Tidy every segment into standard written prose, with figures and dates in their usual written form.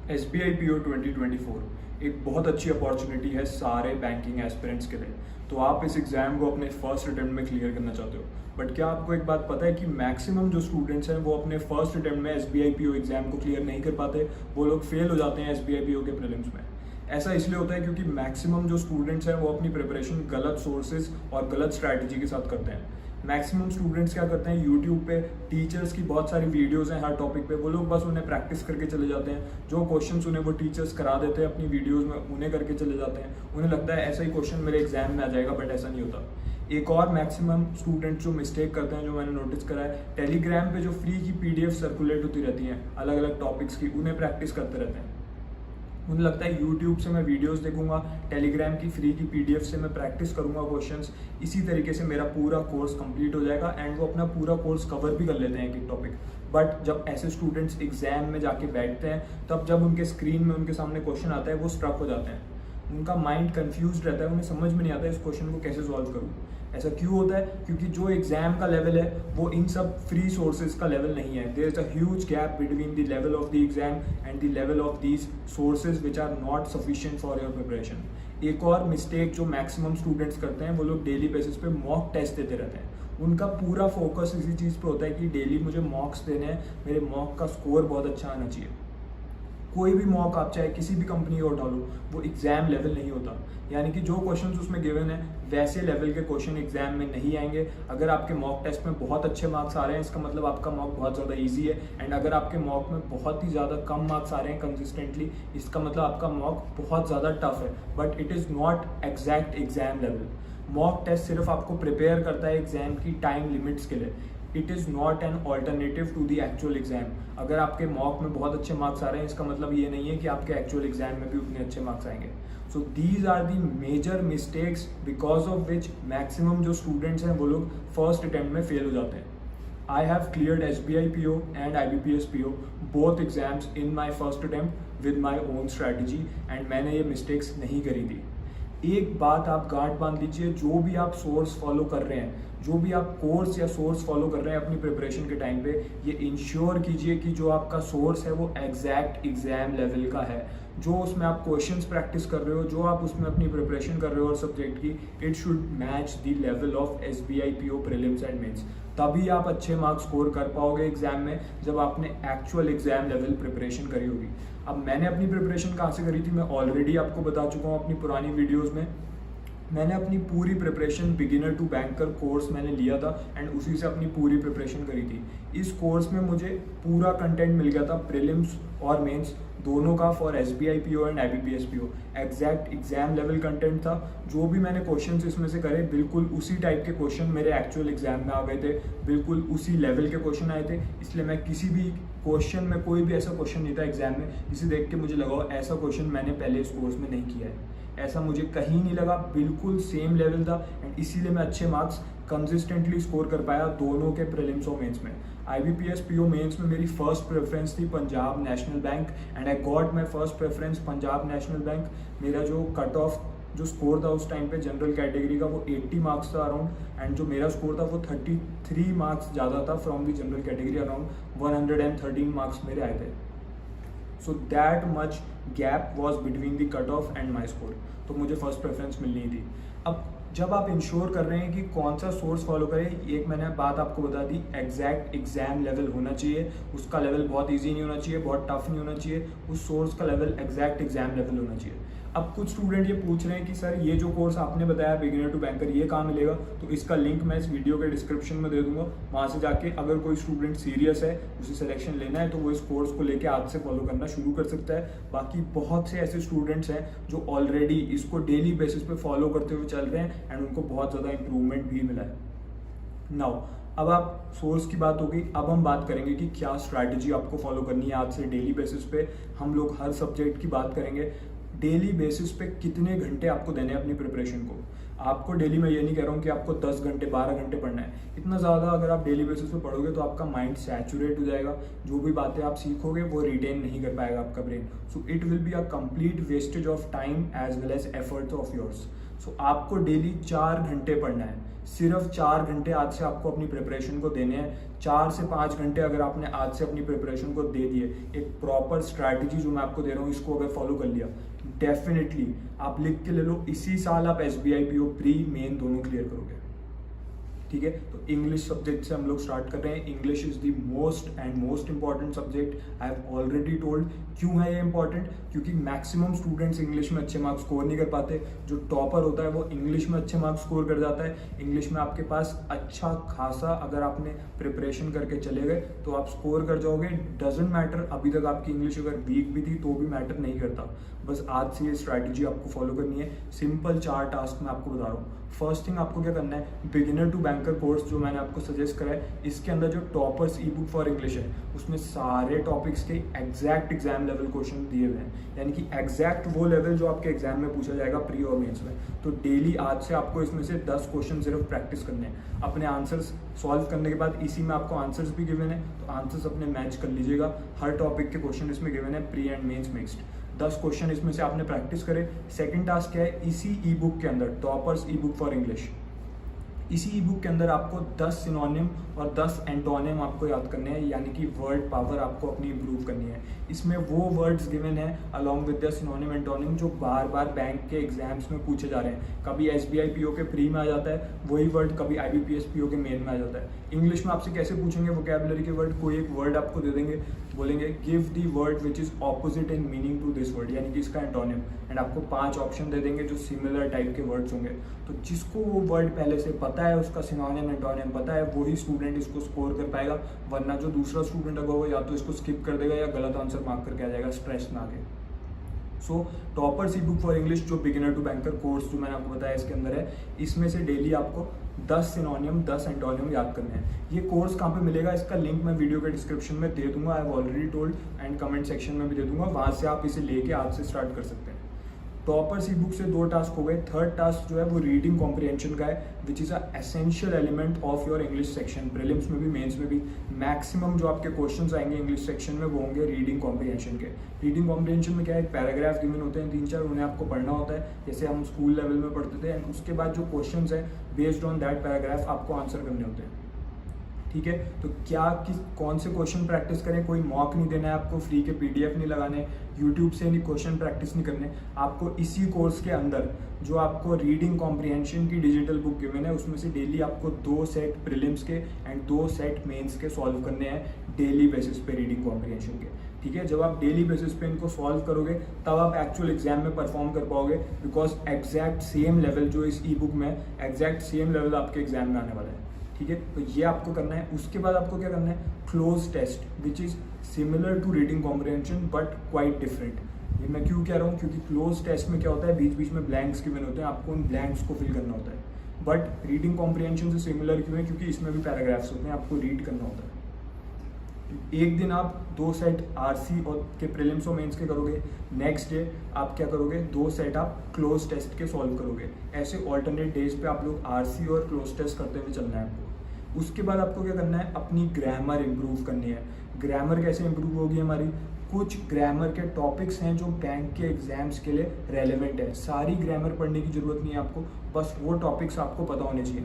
SBI PO 2024 एक बहुत अच्छी अपॉर्चुनिटी है सारे बैंकिंग एस्पिरेंट्स के लिए। तो आप इस एग्ज़ाम को अपने फर्स्ट अटेम्प्ट में क्लियर करना चाहते हो, बट क्या आपको एक बात पता है कि मैक्सिमम जो स्टूडेंट्स हैं वो अपने फर्स्ट अटेम्प्ट में SBI PO एग्ज़ाम को क्लियर नहीं कर पाते, वो लोग फेल हो जाते हैं SBI PO के प्रीलिम्स में। ऐसा इसलिए होता है क्योंकि मैक्सिमम जो स्टूडेंट्स हैं वो अपनी प्रिपरेशन गलत सोर्सेज और गलत स्ट्रैटेजी के साथ करते हैं। मैक्सिमम स्टूडेंट्स क्या करते हैं, यूट्यूब पे टीचर्स की बहुत सारी वीडियोस हैं हर टॉपिक पे, वो लोग बस उन्हें प्रैक्टिस करके चले जाते हैं। जो क्वेश्चंस उन्हें वो टीचर्स करा देते हैं अपनी वीडियोस में, उन्हें करके चले जाते हैं। उन्हें लगता है ऐसा ही क्वेश्चन मेरे एग्जाम में आ जाएगा, बट ऐसा नहीं होता। एक और मैक्सिमम स्टूडेंट जो मिस्टेक करते हैं, जो मैंने नोटिस करा है, टेलीग्राम पे जो फ्री की PDF सर्कुलेट होती रहती हैं अलग अलग टॉपिक्स की, उन्हें प्रैक्टिस करते रहते हैं। मुझे लगता है यूट्यूब से मैं वीडियोस देखूंगा, टेलीग्राम की फ्री की PDF से मैं प्रैक्टिस करूंगा क्वेश्चंस, इसी तरीके से मेरा पूरा कोर्स कंप्लीट हो जाएगा एंड वो अपना पूरा कोर्स कवर भी कर लेते हैं एक एक टॉपिक। बट जब ऐसे स्टूडेंट्स एग्जाम में जाके बैठते हैं, तब जब उनके स्क्रीन में उनके सामने क्वेश्चन आता है वो स्ट्रक हो जाते हैं, उनका माइंड कंफ्यूज रहता है, उन्हें समझ में नहीं आता इस क्वेश्चन को कैसे सॉल्व करूँ। ऐसा क्यों होता है? क्योंकि जो एग्जाम का लेवल है वो इन सब फ्री सोर्सेज का लेवल नहीं है। There is a huge gap between the level of the exam and the level of these sources which are not sufficient for your preparation. एक और मिस्टेक जो मैक्सिमम स्टूडेंट्स करते हैं, वो लोग डेली बेसिस पे मॉक टेस्ट देते रहते हैं। उनका पूरा फोकस इसी चीज़ पे होता है कि डेली मुझे मॉक्स देने हैं, मेरे मॉक का स्कोर बहुत अच्छा आना चाहिए। कोई भी मॉक आप चाहे किसी भी कंपनी का उठा लो, वो एग्जाम लेवल नहीं होता। यानी कि जो क्वेश्चंस उसमें गिवन है वैसे लेवल के क्वेश्चन एग्जाम में नहीं आएंगे। अगर आपके मॉक टेस्ट में बहुत अच्छे मार्क्स आ रहे हैं, इसका मतलब आपका मॉक बहुत ज़्यादा इजी है। एंड अगर आपके मॉक में बहुत ही ज़्यादा कम मार्क्स आ रहे हैं कंसिस्टेंटली, इसका मतलब आपका मॉक बहुत ज़्यादा टफ है, but it is not exact exam level. Mock test सिर्फ आपको प्रिपेयर करता है एग्जाम की टाइम लिमिट्स के लिए। It is not an alternative to the actual exam. अगर आपके मॉक में बहुत अच्छे मार्क्स आ रहे हैं, इसका मतलब ये नहीं है कि आपके एक्चुअल एग्जाम में भी उतने अच्छे मार्क्स आएंगे। So these are the major mistakes because of which maximum जो स्टूडेंट्स हैं वो लोग फर्स्ट अटेम्प्ट में फेल हो जाते हैं। I have cleared SBI PO and IBPS PO both exams in my first attempt with my own strategy and मैंने ये मिस्टेक्स नहीं करी थी। एक बात आप गांठ बांध लीजिए, जो भी आप सोर्स फॉलो कर रहे हैं, जो भी आप कोर्स या सोर्स फॉलो कर रहे हैं अपनी प्रिपरेशन के टाइम पे, ये इंश्योर कीजिए कि जो आपका सोर्स है वो एग्जैक्ट एग्जाम लेवल का है। जो उसमें आप क्वेश्चंस प्रैक्टिस कर रहे हो, जो आप उसमें अपनी प्रिपरेशन कर रहे हो और सब्जेक्ट की, it should match the level of SBI PO prelims and mains. तभी आप अच्छे मार्क्स स्कोर कर पाओगे एग्जाम में, जब आपने एक्चुअल एग्जाम लेवल प्रिपरेशन करी होगी। अब मैंने अपनी प्रिपरेशन कहाँ से करी थी, मैं ऑलरेडी आपको बता चुका हूँ अपनी पुरानी वीडियोज़ में। मैंने अपनी पूरी preparation beginner to banker course मैंने लिया था एंड उसी से अपनी पूरी प्रिपरेशन करी थी। इस कोर्स में मुझे पूरा कंटेंट मिल गया था, प्रीलिम्स और मेंस दोनों का, for SBI PO and IBPS PO। Exact exam level content था। जो भी मैंने क्वेश्चंस इसमें से करे, बिल्कुल उसी टाइप के क्वेश्चन मेरे एक्चुअल एग्जाम में आ गए थे, बिल्कुल उसी लेवल के क्वेश्चन आए थे। इसलिए मैं किसी भी क्वेश्चन में, कोई भी ऐसा क्वेश्चन नहीं था एग्जाम में जिसे देख के मुझे लगा ऐसा क्वेश्चन मैंने पहले इस कोर्स में नहीं किया है। ऐसा मुझे कहीं नहीं लगा, बिल्कुल सेम लेवल था एंड इसीलिए मैं अच्छे मार्क्स कंसिस्टेंटली स्कोर कर पाया दोनों के प्रीलिम्स और मेंस में। IBPS PO मेंस में मेरी फर्स्ट प्रेफरेंस थी Punjab national bank and I got my first preference Punjab national bank. मेरा जो कट ऑफ जो स्कोर था उस टाइम पे जनरल कैटेगरी का, वो 80 मार्क्स था अराउंड, एंड जो मेरा स्कोर था वो 33 मार्क्स ज़्यादा था from the general category. Around 113 marks मेरे आए थे। So that much gap was between the cut off and my score, तो मुझे फर्स्ट प्रेफरेंस मिलनी थी। अब जब आप इंश्योर कर रहे हैं कि कौन सा सोर्स फॉलो करें, एक मैंने बात आपको बता दी, एग्जैक्ट एग्जाम लेवल होना चाहिए। उसका लेवल बहुत इजी नहीं होना चाहिए, बहुत टफ नहीं होना चाहिए, उस सोर्स का लेवल एग्जैक्ट एग्जाम लेवल होना चाहिए। अब कुछ स्टूडेंट ये पूछ रहे हैं कि सर ये जो कोर्स आपने बताया बिगिनर टू बैंकर, ये कहाँ मिलेगा? तो इसका लिंक मैं इस वीडियो के डिस्क्रिप्शन में दे दूंगा। वहाँ से जाके अगर कोई स्टूडेंट सीरियस है, उसे सिलेक्शन लेना है, तो वो इस कोर्स को लेके आज से फॉलो करना शुरू कर सकता है। बाकी बहुत से ऐसे स्टूडेंट्स हैं जो ऑलरेडी इसको डेली बेसिस पे फॉलो करते हुए चल रहे हैं एंड उनको बहुत ज़्यादा इंप्रूवमेंट भी मिला है। नाउ अब आप सोर्स की बात होगी, अब हम बात करेंगे कि क्या स्ट्रैटेजी आपको फॉलो करनी है आज से डेली बेसिस पे। हम लोग हर सब्जेक्ट की बात करेंगे। डेली बेसिस पे कितने घंटे आपको देने हैं अपनी प्रिपरेशन को। आपको डेली मैं ये नहीं कह रहा हूँ कि आपको 10 घंटे 12 घंटे पढ़ना है, इतना ज़्यादा अगर आप डेली बेसिस पे पढ़ोगे तो आपका माइंड सैचुरेट हो जाएगा, जो भी बातें आप सीखोगे वो रिटेन नहीं कर पाएगा आपका brain. So it will be a complete wastage of time as well as efforts of yours. So आपको डेली 4 घंटे पढ़ना है, सिर्फ 4 घंटे आज से आपको अपनी प्रिपरेशन को देने हैं। 4 से 5 घंटे अगर आपने आज से अपनी प्रिपरेशन को दे दिए, एक प्रॉपर स्ट्रैटेजी जो मैं आपको दे रहा हूँ इसको अगर फॉलो कर लिया, डेफिनेटली आप लिख के ले लो, इसी साल आप SBI PO प्री मेन दोनों क्लियर करोगे। ठीक है, तो इंग्लिश सब्जेक्ट से हम लोग स्टार्ट कर रहे हैं। English is the most important subject. I have already told क्यों है ये इंपॉर्टेंट, क्योंकि मैक्सिमम स्टूडेंट्स इंग्लिश में अच्छे मार्क्स स्कोर नहीं कर पाते। जो टॉपर होता है वो इंग्लिश में अच्छे मार्क्स स्कोर कर जाता है। इंग्लिश में आपके पास अच्छा खासा अगर आपने प्रिपरेशन करके चले गए तो आप स्कोर कर जाओगे। डजेंट मैटर अभी तक आपकी इंग्लिश अगर वीक भी थी तो भी मैटर नहीं करता। बस आज से ये स्ट्रैटेजी आपको फॉलो करनी है। सिंपल 4 टास्क मैं आपको बता रहा हूँ। फर्स्ट थिंग आपको क्या करना है, बिगिनर टू बैंकर कोर्स जो मैंने आपको सजेस्ट करा है, इसके अंदर जो toppers e book for English है उसमें सारे टॉपिक्स के एग्जैक्ट एग्जाम लेवल क्वेश्चन दिए हुए हैं, यानी कि एग्जैक्ट वो लेवल जो आपके एग्जाम में पूछा जाएगा प्री और मेंस में। तो डेली आज से आपको इसमें से 10 क्वेश्चन सिर्फ प्रैक्टिस करने हैं। अपने आंसर्स सॉल्व करने के बाद इसी में आपको आंसर्स भी गिवन है, तो आंसर्स अपने मैच कर लीजिएगा। हर टॉपिक के क्वेश्चन इसमें गिवन है, pre and mains mixed. 10 question इसमें से आपने प्रैक्टिस करे। सेकंड टास्क क्या है, इसी ई बुक के अंदर toppers e book for English, इसी ई बुक के अंदर आपको 10 सिनोनिम और 10 एंटोनिम आपको याद करने हैं, यानी कि वर्ड पावर आपको अपनी इंप्रूव करनी है। इसमें वो वर्ड्स गिवन है along with the synonym antonym जो बार बार बैंक के एग्जाम्स में पूछे जा रहे हैं। कभी SBI PO के प्री में आ जाता है वही वर्ड, कभी IBPS PO के मेन में आ जाता है। इंग्लिश में आपसे कैसे पूछेंगे वोकैबुलरी के वर्ड, कोई एक वर्ड आपको दे देंगे, बोलेंगे give the word which is opposite in meaning to this word, यानी कि इसका एंटोनिम, एंड आपको 5 ऑप्शन दे देंगे जो सिमिलर टाइप के वर्ड्स होंगे। तो जिसको वो वर्ड पहले से पता है, उसका सिनोनिम एंटोनिम पता है, वही स्टूडेंट इसको स्कोर कर पाएगा। वरना जो दूसरा स्टूडेंट अगर वो या तो इसको स्किप कर देगा या गलत आंसर मार्क करके आ जाएगा स्ट्रेस में आगे। So toppers e book for English जो बिगिनर टू बैंकर कोर्स जो मैंने आपको बताया इसके अंदर है, इसमें से डेली आपको 10 सिनोनियम 10 एंटोनियम याद करने हैं। ये कोर्स कहाँ पे मिलेगा, इसका लिंक मैं वीडियो के डिस्क्रिप्शन में दे दूंगा, I have already told, and comment section में भी दे दूंगा, वहाँ से आप इसे लेके आज से स्टार्ट कर सकते हैं। टॉपर्स ई बुक से 2 टास्क हो गए। थर्ड टास्क जो है वो रीडिंग कॉम्प्रिहेंशन का है, which is a essential element of your English section. Prelims में भी मेंस में भी मैक्सिमम जो आपके क्वेश्चंस आएंगे इंग्लिश सेक्शन में वो होंगे रीडिंग कॉम्प्रिहेंशन के। रीडिंग कॉम्प्रिहेंशन में क्या है, पैराग्राफ गिवन होते हैं 3-4, उन्हें आपको पढ़ना होता है जैसे हम स्कूल लेवल में पढ़ते थे, एंड उसके बाद जो क्वेश्चंस है बेस्ड ऑन दैट पैराग्राफ आपको आंसर करने होते हैं। ठीक है, तो कौन से क्वेश्चन प्रैक्टिस करें, कोई मॉक नहीं देना है आपको, फ्री के PDF नहीं लगाने, यूट्यूब से नहीं क्वेश्चन प्रैक्टिस नहीं करने, आपको इसी कोर्स के अंदर जो आपको रीडिंग कॉम्प्रिहेंशन की डिजिटल बुक गिवन है उसमें से डेली आपको 2 सेट प्रीलिम्स के एंड 2 सेट मेंस के सॉल्व करने हैं डेली बेसिस पे रीडिंग कॉम्प्रिहेंशन के। ठीक है, जब आप डेली बेसिस पे इनको सॉल्व करोगे तब आप एक्चुअल एग्जाम में परफॉर्म कर पाओगे, बिकॉज एग्जैक्ट सेम लेवल जो इस ई बुक में एग्जैक्ट सेम लेवल आपके एग्जाम में आने वाला है। ठीक है, तो ये आपको करना है। उसके बाद आपको क्या करना है, cloze test which is similar to reading comprehension but quite different. ये मैं क्यों कह रहा हूँ, क्योंकि क्लोज टेस्ट में क्या होता है, बीच बीच में ब्लैंक्स गिवन होते हैं, आपको उन ब्लैंक्स को फिल करना होता है। बट रीडिंग कॉम्प्रिहेंशन से सिमिलर क्यों है, क्योंकि इसमें भी पैराग्राफ्स होते हैं, आपको रीड करना होता है। एक दिन आप 2 सेट RC और के प्रीलिम्स और मेंस के करोगे, नेक्स्ट डे आप क्या करोगे, 2 सेट आप क्लोज टेस्ट के सॉल्व करोगे। ऐसे ऑल्टरनेट डेज पे आप लोग RC और क्लोज टेस्ट करते हुए चलना है आपको। उसके बाद आपको क्या करना है, अपनी ग्रामर इंप्रूव करनी है। ग्रामर कैसे इंप्रूव होगी हमारी, कुछ ग्रामर के टॉपिक्स हैं जो बैंक के एग्जाम्स के लिए रेलेवेंट है। सारी ग्रामर पढ़ने की जरूरत नहीं है आपको, बस वो टॉपिक्स आपको पता होने चाहिए,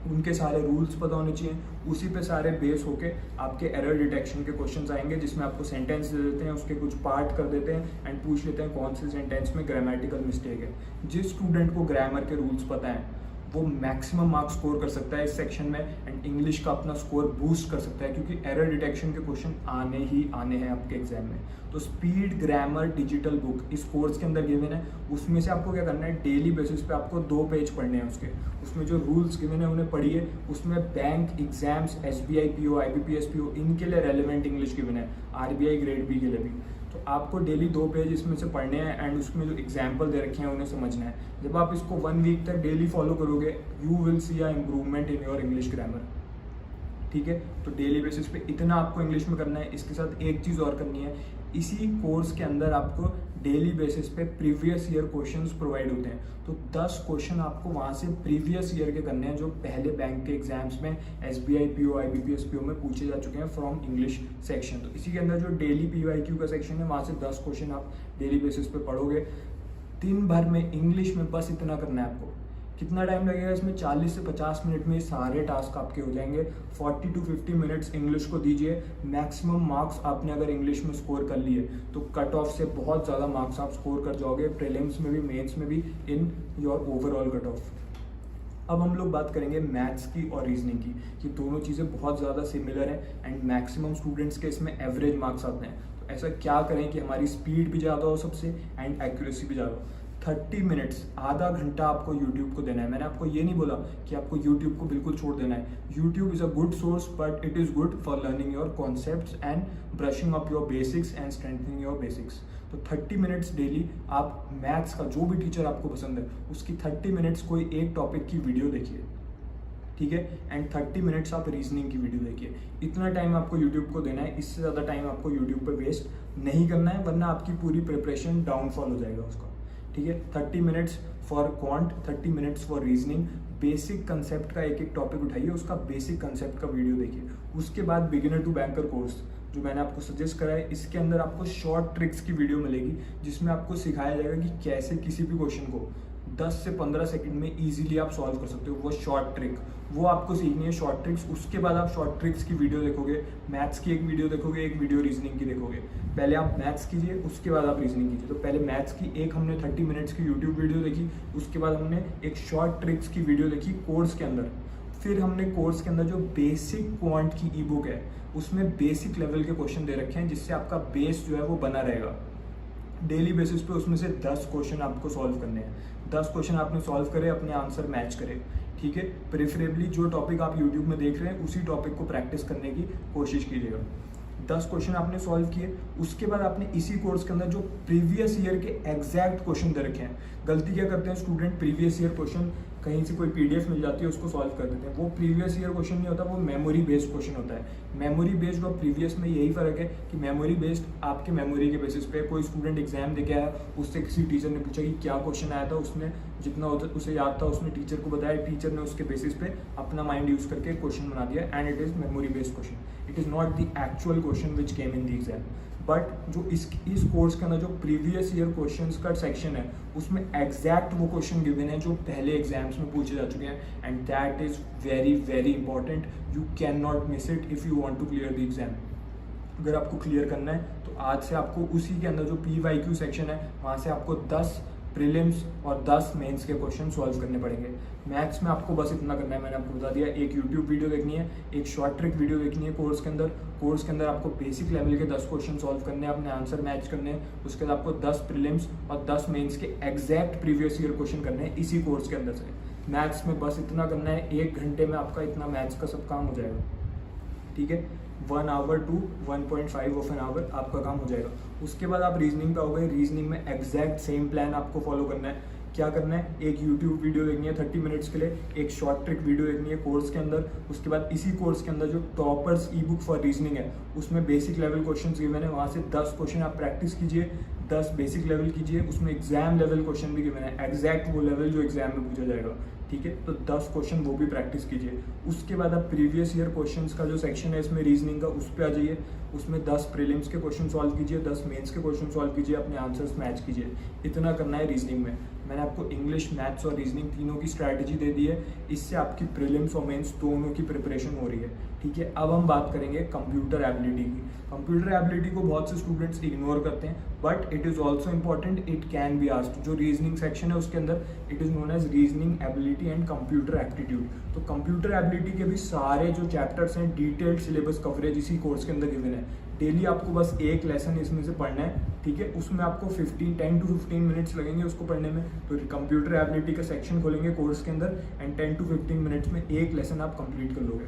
उनके सारे रूल्स पता होने चाहिए। उसी पे सारे बेस होके आपके एरर डिटेक्शन के क्वेश्चंस आएंगे, जिसमें आपको सेंटेंस दे देते हैं, उसके कुछ पार्ट कर देते हैं एंड पूछ लेते हैं कौन से सेंटेंस में ग्रामेटिकल मिस्टेक है। जिस स्टूडेंट को ग्रामर के रूल्स पता है वो मैक्सिमम मार्क्स स्कोर कर सकता है इस सेक्शन में, एंड इंग्लिश का अपना स्कोर बूस्ट कर सकता है, क्योंकि एरर डिटेक्शन के क्वेश्चन आने ही आने हैं आपके एग्जाम में। तो स्पीड ग्रामर डिजिटल बुक इस कोर्स के अंदर गिवन है, उसमें से आपको क्या करना है, डेली बेसिस पे आपको 2 पेज पढ़ने हैं उसके। उसमें जो रूल्स गिवन है उन्हें पढ़िए, उसमें bank exams SBI PO IBPS PO इनके लिए रेलिवेंट इंग्लिश गिवन है, RBI ग्रेड B के लिए भी। तो आपको डेली 2 पेज इसमें से पढ़ने हैं एंड उसमें जो एग्जाम्पल दे रखे हैं उन्हें समझना है। जब आप इसको 1 वीक तक डेली फॉलो करोगे, you will see a improvement in your English grammar. ठीक है, तो डेली बेसिस पे इतना आपको इंग्लिश में करना है। इसके साथ एक चीज़ और करनी है, इसी कोर्स के अंदर आपको डेली बेसिस पे प्रीवियस ईयर क्वेश्चंस प्रोवाइड होते हैं। तो 10 क्वेश्चन आपको वहाँ से प्रीवियस ईयर के करने हैं जो पहले बैंक के एग्जाम्स में SBI PO IBPS PO में पूछे जा चुके हैं फ्रॉम इंग्लिश सेक्शन। तो इसी के अंदर जो डेली PYQ का सेक्शन है वहाँ से 10 क्वेश्चन आप डेली बेसिस पे पढ़ोगे। दिन भर में इंग्लिश में बस इतना करना है आपको। कितना टाइम लगेगा इसमें? 40 से 50 मिनट में सारे टास्क आपके हो जाएंगे। 40 to 50 मिनट्स इंग्लिश को दीजिए। मैक्सिमम मार्क्स आपने अगर इंग्लिश में स्कोर कर लिए तो कट ऑफ से बहुत ज़्यादा मार्क्स आप स्कोर कर जाओगे, प्रीलिम्स में भी, मेंस में भी, in your overall cut off. अब हम लोग बात करेंगे मैथ्स की और रीजनिंग की, कि दोनों चीज़ें बहुत ज़्यादा सिमिलर हैं एंड मैक्सिमम स्टूडेंट्स के इसमें एवरेज मार्क्स आते हैं। तो ऐसा क्या करें कि हमारी स्पीड भी ज़्यादा हो सबसे एंड एक्यूरेसी भी ज़्यादा हो। 30 मिनट्स, आधा घंटा आपको यूट्यूब को देना है। मैंने आपको ये नहीं बोला कि आपको यूट्यूब को बिल्कुल छोड़ देना है। YouTube is a good source but it is good for learning your concepts and brushing up your basics and strengthening your basics. तो 30 मिनट्स डेली आप मैथ्स का जो भी टीचर आपको पसंद है उसकी 30 मिनट्स कोई एक टॉपिक की वीडियो देखिए, ठीक है, एंड 30 मिनट्स आप रीजनिंग की वीडियो देखिए। इतना टाइम आपको यूट्यूब को देना है, इससे ज़्यादा टाइम आपको यूट्यूब पे वेस्ट नहीं करना है, वरना आपकी पूरी प्रिपरेशन डाउनफॉल हो जाएगा उसका, ठीक है। 30 minutes for quant, 30 minutes for reasoning. Basic concept का एक एक टॉपिक उठाइए, उसका बेसिक कंसेप्ट का वीडियो देखिए। उसके बाद बिगिनर टू बैंकर कोर्स जो मैंने आपको सजेस्ट करा है, इसके अंदर आपको शॉर्ट ट्रिक्स की वीडियो मिलेगी जिसमें आपको सिखाया जाएगा कि कैसे किसी भी क्वेश्चन को 10 से 15 सेकंड में इजीली आप सॉल्व कर सकते हो। वो शॉर्ट ट्रिक, वो आपको सीखनी है, शॉर्ट ट्रिक्स। उसके बाद आप शॉर्ट ट्रिक्स की वीडियो देखोगे, मैथ्स की एक वीडियो देखोगे, एक वीडियो रीजनिंग की देखोगे। पहले आप मैथ्स कीजिए, उसके बाद आप रीजनिंग कीजिए। तो पहले मैथ्स की एक हमने 30 मिनट्स की यूट्यूब वीडियो देखी, उसके बाद हमने एक शॉर्ट ट्रिक्स की वीडियो देखी कोर्स के अंदर। फिर हमने कोर्स के अंदर जो बेसिक क्वांट की ई बुक है उसमें बेसिक लेवल के क्वेश्चन दे रखे हैं जिससे आपका बेस जो है वो बना रहेगा। डेली बेसिस पे उसमें से 10 क्वेश्चन आपको सॉल्व करने हैं। 10 क्वेश्चन आपने सॉल्व करे, अपने आंसर मैच करे, ठीक है। प्रेफरेबली जो टॉपिक आप यूट्यूब में देख रहे हैं उसी टॉपिक को प्रैक्टिस करने की कोशिश कीजिएगा। 10 क्वेश्चन आपने सॉल्व किए, उसके बाद आपने इसी कोर्स के अंदर जो प्रीवियस ईयर के एग्जैक्ट क्वेश्चन दे रखे हैं। गलती क्या करते हैं स्टूडेंट, प्रीवियस ईयर क्वेश्चन कहीं से कोई PDF मिल जाती है उसको सॉल्व कर देते हैं। वो प्रीवियस ईयर क्वेश्चन नहीं होता, वो मेमोरी बेस्ड क्वेश्चन होता है। मेमोरी बेस्ड और प्रीवियस में यही फर्क है कि मेमोरी बेस्ड आपके मेमोरी के बेसिस पे कोई स्टूडेंट एग्जाम दे के आया, उससे किसी टीचर ने पूछा कि क्या क्वेश्चन आया था, उसने जितना उसे याद था उसने टीचर को बताया, टीचर ने उसके बेसिस पे अपना माइंड यूज करके क्वेश्चन बना दिया and it is memory based question. It is not the actual question which came in the exam. But जो इस कोर्स के अंदर जो प्रीवियस ईयर क्वेश्चंस का सेक्शन है उसमें एग्जैक्ट वो क्वेश्चन गिवन है जो पहले एग्जाम्स में पूछे जा चुके हैं and that is very very important. You can not miss it if you want to clear the exam. अगर आपको क्लियर करना है तो आज से आपको उसी के अंदर जो PYQ सेक्शन है वहाँ से आपको 10 प्रीलिम्स और 10 मेंस के क्वेश्चन सॉल्व करने पड़ेंगे। मैथ्स में आपको बस इतना करना है, मैंने आपको बता दिया। एक यूट्यूब वीडियो देखनी है, एक शॉर्ट ट्रिक वीडियो देखनी है कोर्स के अंदर। कोर्स के अंदर आपको बेसिक लेवल के 10 क्वेश्चन सॉल्व करने हैं, अपने आंसर मैच करने हैं। उसके बाद आपको 10 प्रीलिम्स और 10 मेंस के एग्जैक्ट प्रीवियस ईयर क्वेश्चन करने हैं इसी कोर्स के अंदर से। मैथ्स में बस इतना करना है, 1 घंटे में आपका इतना मैथ्स का सब काम हो जाएगा, ठीक है। 1 hour to 1.5 of an hour आपका काम हो जाएगा। उसके बाद आप रीजनिंग पे हो गए। रीजनिंग में एग्जैक्ट सेम प्लान आपको फॉलो करना है। क्या करना है, एक यूट्यूब वीडियो देखनी है 30 मिनट्स के लिए, एक शॉर्ट ट्रिक वीडियो देखनी है कोर्स के अंदर। उसके बाद इसी कोर्स के अंदर जो toppers e book for reasoning है उसमें बेसिक लेवल क्वेश्चन गिवन है, वहाँ से 10 क्वेश्चन आप प्रैक्टिस कीजिए, 10 बेसिक लेवल कीजिए। उसमें एग्जाम लेवल क्वेश्चन भी गिवन है, एग्जैक्ट वो लेवल जो एग्जाम में पूछा जाएगा, ठीक है। तो 10 क्वेश्चन वो भी प्रैक्टिस कीजिए। उसके बाद आप प्रीवियस ईयर क्वेश्चंस का जो सेक्शन है इसमें रीजनिंग का, उस पर आ जाइए। उसमें 10 प्रीलिम्स के क्वेश्चन सॉल्व कीजिए, 10 मेंस के क्वेश्चन सॉल्व कीजिए, अपने आंसर्स मैच कीजिए। इतना करना है रीजनिंग में। मैंने आपको इंग्लिश, मैथ्स और रीजनिंग तीनों की स्ट्रैटेजी दे दी है। इससे आपकी प्रीलिम्स और मेंस दोनों की प्रिपरेशन हो रही है, ठीक है। अब हम बात करेंगे कंप्यूटर एबिलिटी की। कंप्यूटर एबिलिटी को बहुत से स्टूडेंट्स इग्नोर करते हैं but it is also important, it can be asked. जो रीजनिंग सेक्शन है उसके अंदर it is known as reasoning ability and computer aptitude. तो कंप्यूटर एबिलिटी के भी सारे जो चैप्टर्स हैं, डिटेल्ड सिलेबस कवरेज इसी कोर्स के अंदर गिवन है। डेली आपको बस एक लेसन इसमें से पढ़ना है, ठीक है। उसमें आपको 10 to 15 मिनट्स लगेंगे उसको पढ़ने में। तो कंप्यूटर एबिलिटी का सेक्शन खोलेंगे कोर्स के अंदर एंड 10 to 15 मिनट्स में एक लेसन आप कंप्लीट कर लोगे।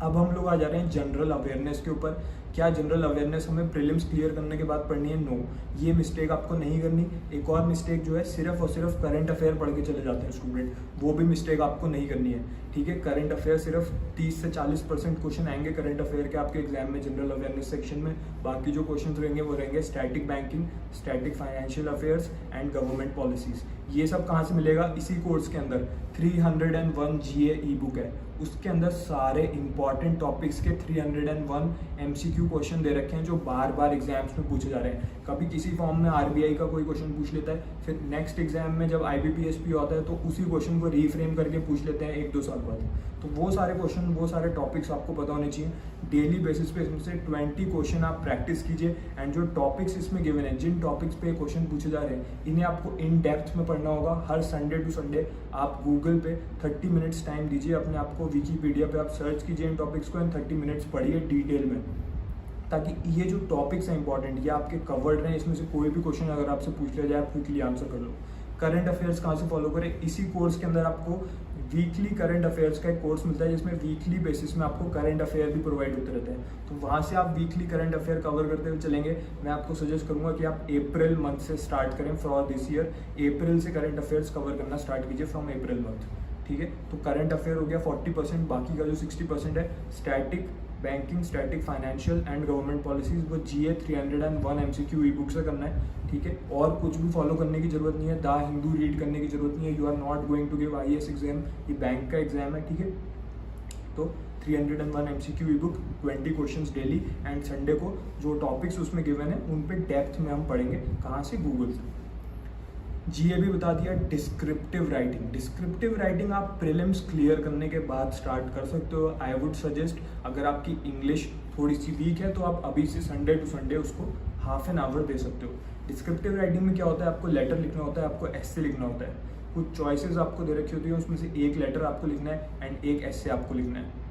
अब हम लोग आ जा रहे हैं जनरल अवेयरनेस के ऊपर। क्या जनरल अवेयरनेस हमें प्रीलिम्स क्लियर करने के बाद पढ़नी है? नो, ये मिस्टेक आपको नहीं करनी। एक और मिस्टेक जो है, सिर्फ और सिर्फ करंट अफेयर पढ़ के चले जाते हैं स्टूडेंट, वो भी मिस्टेक आपको नहीं करनी है, ठीक है। करंट अफेयर सिर्फ 30 से 40% क्वेश्चन आएंगे करंट अफेयर के आपके एग्जाम में जनरल अवेयरनेस सेक्शन में। बाकी जो क्वेश्चन रहेंगे वो रहेंगे static banking, static financial affairs and government policies. ये सब कहाँ से मिलेगा? इसी कोर्स के अंदर 301 GA ई बुक है, उसके अंदर सारे इंपॉर्टेंट टॉपिक्स के 301 MCQ क्वेश्चन दे रखे हैं जो बार बार एग्जाम्स में पूछे जा रहे हैं। कभी किसी फॉर्म में RBI का कोई क्वेश्चन पूछ लेता है, फिर नेक्स्ट एग्जाम में जब IBPSP होता है तो उसी क्वेश्चन को रीफ्रेम करके पूछ लेते हैं 1-2 साल बाद। तो वो सारे क्वेश्चन, वो सारे टॉपिक्स आपको पता होने चाहिए। डेली बेसिस पे इसमें से 20 क्वेश्चन आप प्रैक्टिस कीजिए, एंड जो टॉपिक्स इसमें गिवन है, जिन टॉपिक्स पे क्वेश्चन पूछे जा रहे हैं, इन्हें आपको इन डेप्थ में पढ़ना होगा। हर संडे टू संडे आप गूगल पे 30 मिनट्स टाइम दीजिए अपने आप को, विकीपीडिया पे आप सर्च कीजिए इन टॉपिक्स को एंड 30 मिनट्स पढ़िए डिटेल में, ताकि ये जो टॉपिक्स हैं इंपॉर्टेंट, ये आपके कवर्ड रहें। इसमें से कोई भी क्वेश्चन अगर आपसे पूछ लिया जाए, आप क्विकली आंसर कर लो। करंट अफेयर्स कहाँ से फॉलो करें? इसी कोर्स के अंदर आपको वीकली करंट अफेयर्स का एक कोर्स मिलता है, जिसमें वीकली बेसिस में आपको करंट अफेयर भी प्रोवाइड होते रहते हैं। तो वहाँ से आप वीकली करंट अफेयर कवर करते हुए चलेंगे। मैं आपको सजेस्ट करूँगा कि आप अप्रैल मंथ से स्टार्ट करें फॉर दिस ईयर। अप्रैल से करंट अफेयर्स कवर करना स्टार्ट कीजिए फ्रॉम अप्रैल मंथ, ठीक है। तो करंट अफेयर हो गया 40%, बाकी का जो 60% है static banking, static financial and government policies, वो GA 301 MCQ ई बुक से करना है, ठीक है। और कुछ भी फॉलो करने की जरूरत नहीं है, द हिंदू रीड करने की जरूरत नहीं है। You are not going to give IAS exam, ये बैंक का एग्जाम है, ठीक है। तो 301 MCQ e book, 20 questions daily, and Sunday को जो टॉपिक्स उसमें गिवन है उन पे डेप्थ में हम पढ़ेंगे। कहाँ से? गूगल से। GA भी बता दिया। डिस्क्रिप्टिव राइटिंग, डिस्क्रिप्टिव राइटिंग आप प्रीलिम्स क्लियर करने के बाद स्टार्ट कर सकते हो। आई वुड सजेस्ट, अगर आपकी इंग्लिश थोड़ी सी वीक है तो आप अभी से संडे टू संडे उसको हाफ एन आवर दे सकते हो। डिस्क्रिप्टिव राइटिंग में क्या होता है? आपको लेटर लिखना होता है, आपको एस्से लिखना होता है। कुछ चॉइसेस आपको दे रखी होती है, उसमें से एक लेटर आपको लिखना है एंड एक एस्से आपको लिखना है,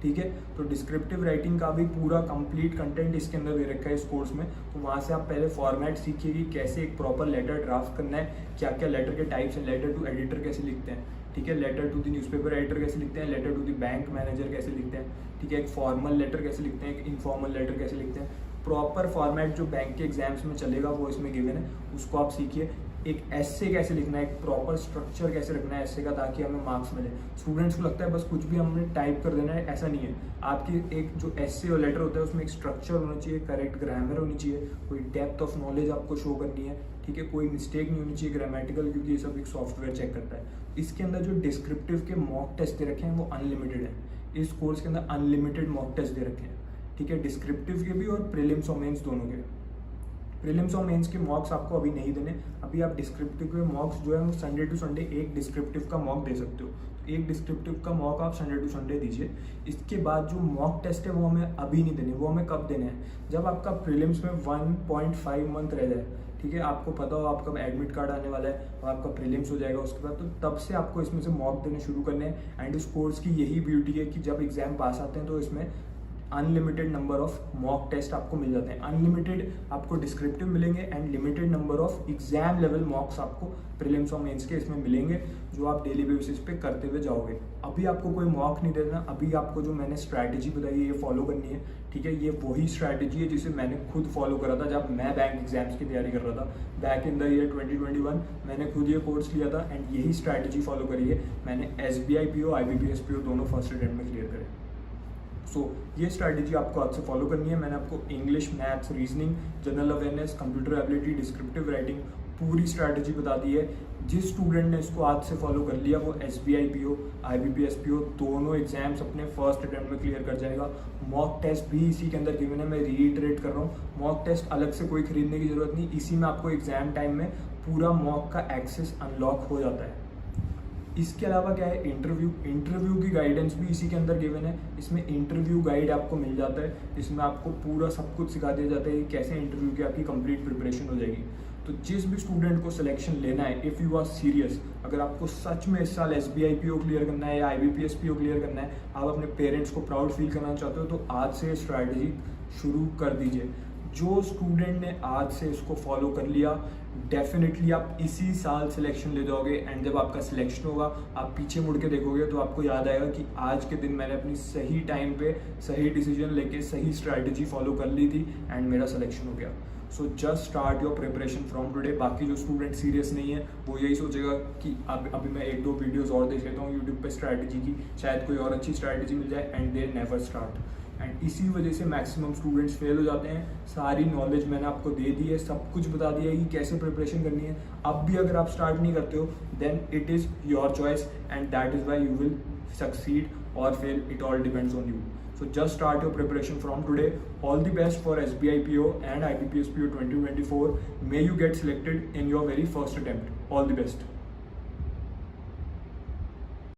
ठीक है। तो डिस्क्रिप्टिव राइटिंग का भी पूरा कंप्लीट कंटेंट इसके अंदर दे रखा है इस कोर्स में। तो वहाँ से आप पहले फॉर्मेट सीखिए कि कैसे एक प्रॉपर लेटर ड्राफ्ट करना है, क्या क्या लेटर के टाइप्स हैं, लेटर टू एडिटर कैसे लिखते हैं, ठीक है, letter to the newspaper editor कैसे लिखते हैं, letter to the bank manager कैसे लिखते हैं, ठीक है, एक फॉर्मल लेटर कैसे लिखते हैं, एक इनफॉर्मल लेटर कैसे लिखते हैं। प्रॉपर फॉर्मेट जो बैंक के एग्जाम्स में चलेगा वो इसमें गिवन है, उसको आप सीखिए। एक एस्से कैसे लिखना है, एक प्रॉपर स्ट्रक्चर कैसे रखना है एस्से का, ताकि हमें मार्क्स मिले। स्टूडेंट्स को लगता है बस कुछ भी हमने टाइप कर देना है, ऐसा नहीं है। आपकी एक जो एस्से और लेटर होता है उसमें एक स्ट्रक्चर होना चाहिए, करेक्ट ग्रामर होनी चाहिए, कोई डेप्थ ऑफ नॉलेज आपको शो करनी है, ठीक है, कोई मिस्टेक नहीं होनी चाहिए ग्रामेटिकल, क्योंकि ये सब एक सॉफ्टवेयर चेक करता है। इसके अंदर जो डिस्क्रिप्टिव के मॉक टेस्ट दे रखे हैं वो अनलिमिटेड है। इस कोर्स के अंदर अनलिमिटेड मॉक टेस्ट दे रखे हैं, ठीक है, डिस्क्रिप्टिव के भी और प्रीलिम्स और मेंस दोनों के। प्रीलिम्स और मेंस के मॉक्स आपको अभी नहीं देने, अभी आप डिस्क्रिप्टिव के मॉक्स जो है वो संडे टू संडे एक डिस्क्रिप्टिव का मॉक दे सकते हो। एक डिस्क्रिप्टिव का मॉक आप संडे टू संडे दीजिए। इसके बाद जो मॉक टेस्ट है वो हमें अभी नहीं देने, वो हमें कब देने हैं? जब आपका प्रीलिम्स में 1.5 मंथ रह जाए, ठीक है, आपको पता हो आपका एडमिट कार्ड आने वाला है और आपका प्रीलिम्स हो जाएगा उसके बाद, तो तब से आपको इसमें से मॉक देने शुरू करने हैं। एंड इस कोर्स की यही ब्यूटी है कि जब एग्जाम पास आते हैं तो इसमें unlimited number of mock test आपको मिल जाते हैं। अनलिमिटेड आपको डिस्क्रिप्टिव मिलेंगे and limited number of exam level mocks आपको प्रीलिम्स और मेंस के इसमें मिलेंगे, जो आप डेली बेसिस पे करते हुए जाओगे। अभी आपको कोई मॉक नहीं देना, अभी आपको जो मैंने स्ट्रैटेजी बताई है ये फॉलो करनी है, ठीक है। ये वही स्ट्रैटेजी है जिसे मैंने खुद फॉलो करा था जब मैं बैंक एग्जाम्स की तैयारी कर रहा था बैक इन द ईयर 2021। मैंने खुद ये कोर्स लिया था एंड यही स्ट्रैटेजी फॉलो करी है मैंने। SBI PO IBPS PO दोनों फर्स्ट अटेम्प्ट में क्लियर करे। सो ये स्ट्रैटेजी आपको आज से फॉलो करनी है। मैंने आपको English, maths, reasoning, general awareness, computer ability, descriptive writing पूरी स्ट्रैटेजी बता दी है। जिस स्टूडेंट ने इसको आज से फॉलो कर लिया वो SBI PO IBPS PO दोनों एग्जाम्स अपने फर्स्ट अटेम्प्ट में क्लियर कर जाएगा। मॉक टेस्ट भी इसी के अंदर गिवन है, मैं रीइटरेट कर रहा हूँ। मॉक टेस्ट अलग से कोई खरीदने की जरूरत नहीं, इसी में आपको एग्जाम टाइम में पूरा मॉक का एक्सेस अनलॉक हो जाता है। इसके अलावा क्या है, इंटरव्यू की गाइडेंस भी इसी के अंदर गिवन है। इसमें इंटरव्यू गाइड आपको मिल जाता है, इसमें आपको पूरा सब कुछ सिखा दिया जाता है कि कैसे इंटरव्यू की आपकी कंप्लीट प्रिपरेशन हो जाएगी। तो जिस भी स्टूडेंट को सिलेक्शन लेना है, इफ़ यू आर सीरियस, अगर आपको सच में इस साल SBI PO क्लियर करना है या IBPS PO क्लियर करना है, आप अपने पेरेंट्स को प्राउड फील करना चाहते हो, तो आज से स्ट्रैटेजी शुरू कर दीजिए। जो स्टूडेंट ने आज से इसको फॉलो कर लिया, डेफिनेटली आप इसी साल सिलेक्शन ले जाओगे। एंड जब आपका सिलेक्शन होगा, आप पीछे मुड़ के देखोगे तो आपको याद आएगा कि आज के दिन मैंने अपनी सही टाइम पे सही डिसीजन लेके सही स्ट्रैटेजी फॉलो कर ली थी एंड मेरा सिलेक्शन हो गया। So just start your preparation from today. बाकी जो स्टूडेंट सीरियस नहीं है वो यही सोचेगा कि अभी मैं 1-2 वीडियोस और देख लेता हूँ यूट्यूब पे स्ट्रैटेजी की, शायद कोई और अच्छी स्ट्रैटेजी मिल जाए, and they never start. And इसी वजह से मैक्सिमम स्टूडेंट्स फेल हो जाते हैं। सारी नॉलेज मैंने आपको दे दी है, सब कुछ बता दिया है कि कैसे प्रिपरेशन करनी है। अब भी अगर आप स्टार्ट नहीं करते हो then it is your choice and that is why you will succeed और fail, it all depends on you. So just start your preparation from today. All the best for SBI PO and IBPS PO 2024. May you get selected in your very first attempt. All the best.